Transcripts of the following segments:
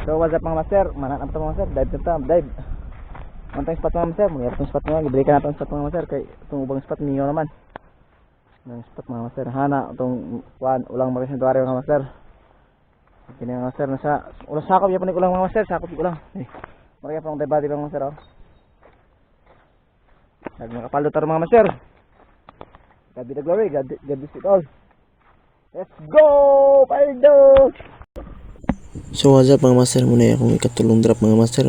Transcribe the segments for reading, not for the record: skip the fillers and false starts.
So what's up mga master, mananap ito mga master, dive na dive. Mantang spot mga master, mga itong spot mga, gibalikan natin spot mga master, kay itong ubang spot ninyo naman. Itong spot mga master, hana itong ulang mga santuaryo mga master. Kini mga master, nasa ulang sakop, yapon ulang mga master, sakop ulang. Marami pa ng dive body mga master oh. Nagmakapalo tayo mga master. God be the glory, God bless it all. Let's go, Paldo! So what's up mga master, muna akong ikatulong drop mga master.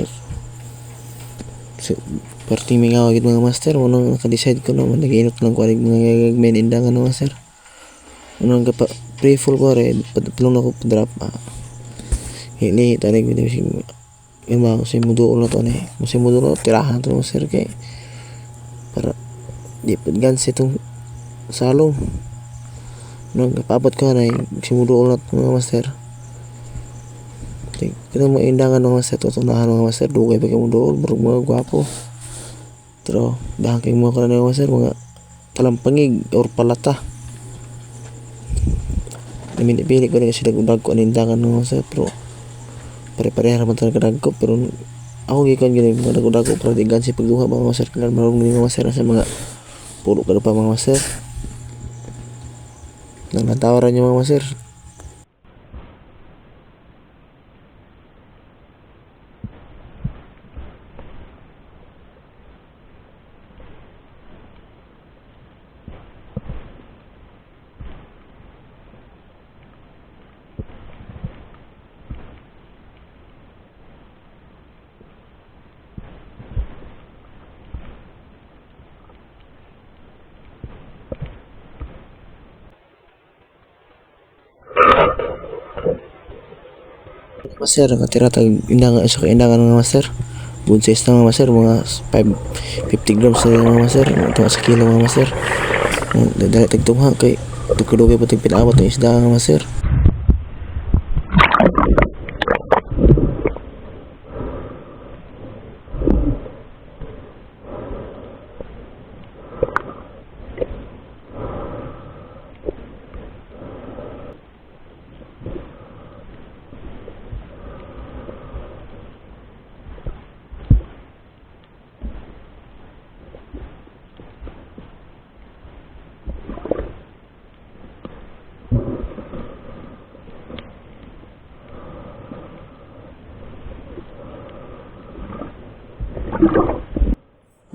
So parting may ngawagid mga master, muna naka-decide ko naman nag-iinot lang ko anig mga gagagmen indangan mga master. Muna nga pre-full ko rin, patulong ako pa-drop. Hili, tanig ko yung mga kasi muduol na to na kasi muduol na tirahan to mga master kay para di paggansi itong salong. Muna kapabot ko na kasi muduol na to mga master. Kita mo indangan ng master, tutunahan ng master, dugay pa kayo mo doon, mga gwapo. Pero dahang kayo mo ka na ng master, mga talampangig or palata. Naminipili ko rin kasi nag-udag ko ang indangan ng master, pero pare-pareha naman talaga dag ko. Pero ako gikon gini mga nag-udag ko, pero digan si pagduha mga master, kailan marunong ng master sa mga puro ka pa mga master. Nang natawaran nyo mga master. Master, nakatira tag indangan sa kaindangan ng master. Good size na mga master, mga 50 grams na mga master, ito sa kilo mga master. Dali tagtungha kay tukudugay pa tigpinawat ng isda mga master.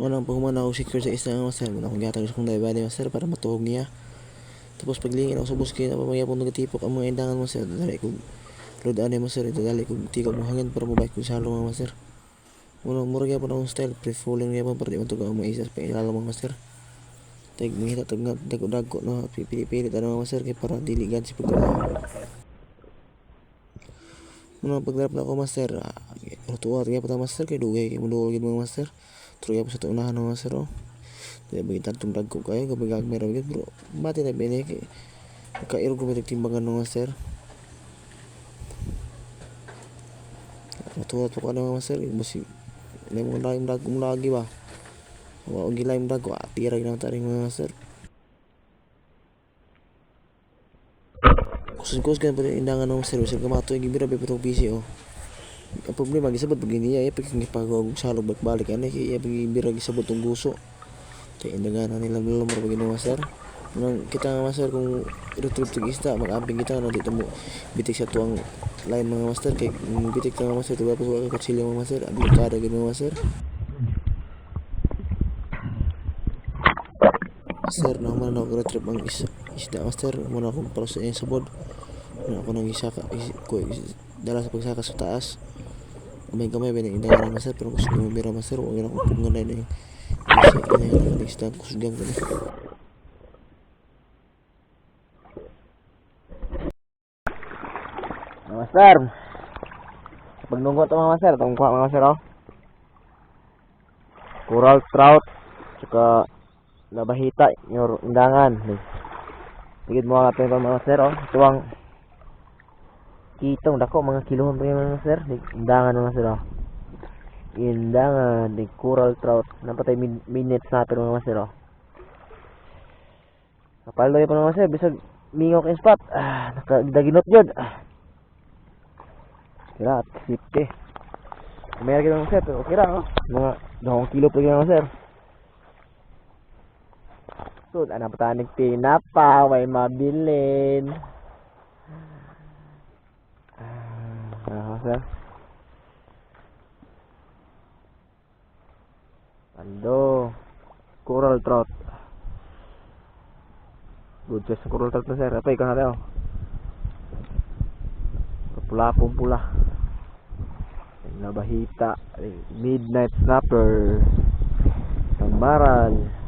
Manang pagmana ako secure sa isda nga master, muna akong gatag sa kong daibali master para matuhog niya. Tapos paglingin ako sa buski na pamayapong nagatipok ang mga indangan master, dali kong load anay master, ito dali kong tikap mo hangin para mabike kong salo mga master. Murag yapon akong style, pre-falling yapon para di matuga ang mga isas pa ilalo mga master. Tag mihita tag dago-dago na pipili-pili tayo mga master kay para diligan si pagduha. Muna pagdarap na ako master, rutuwa tagya pa master kay dugay kay muduol gid mga master. Truya po sa tunahan ng master oh. Dili bagitan tong dagko kayo kapag gagmera gid bro. Bati na bene kay kairo ko timbangan ng master. Matuwa to ka na master, basi may mga laim dagkong lagi ba. Wa og laim dagko atira na taring mga master. Kuskus kan pala indangan ng master, sa kamato yung gibira be patong PC oh. Ang problema gisabot pag niya ay pag pagog salog balik ani kay pag birag gisabot tong guso kay indangan nila lumar pag ginawa master nang kita nga master kung retrieve tig isda mag-amping kita na dito mo bitik sa tuang line mga master kay bitik nga master tuwa po ka kutsilyo mga master ablikada gid mga master master na man ako retrieve ang isda master muna akong para sa sabod muna ako nang isaka dala sa pagsaka sa taas kamay-kamay ba na indangan master pero gusto mo mira master huwag na akong punganay na yung isa na yung next time kusgang ko na Master, pagnunggo ito mga master, itong kuha mga master oh. Coral trout, saka nabahita yung indangan. Higit mo nga ito yung mga master oh. Ito ang kitong dako mga kilohon pa yung mga master, indangan mga master oh. Indangan, di coral trout, napatay minutes natin mga master oh. Kapalo yung mga master, bisag mingok yung spot, nakadaginot yun. Sira at 50. May lagi mga sir, pero okay ra, no? Mga 2 kilo pa mga sir. So, ano pa tayo tinapa, may mabilin. Sir. Ando, coral trout. Good size sa coral trout na sir. Apa ikaw na tayo? Pula pong pula. Nabahita. Midnight snapper. Tamaral.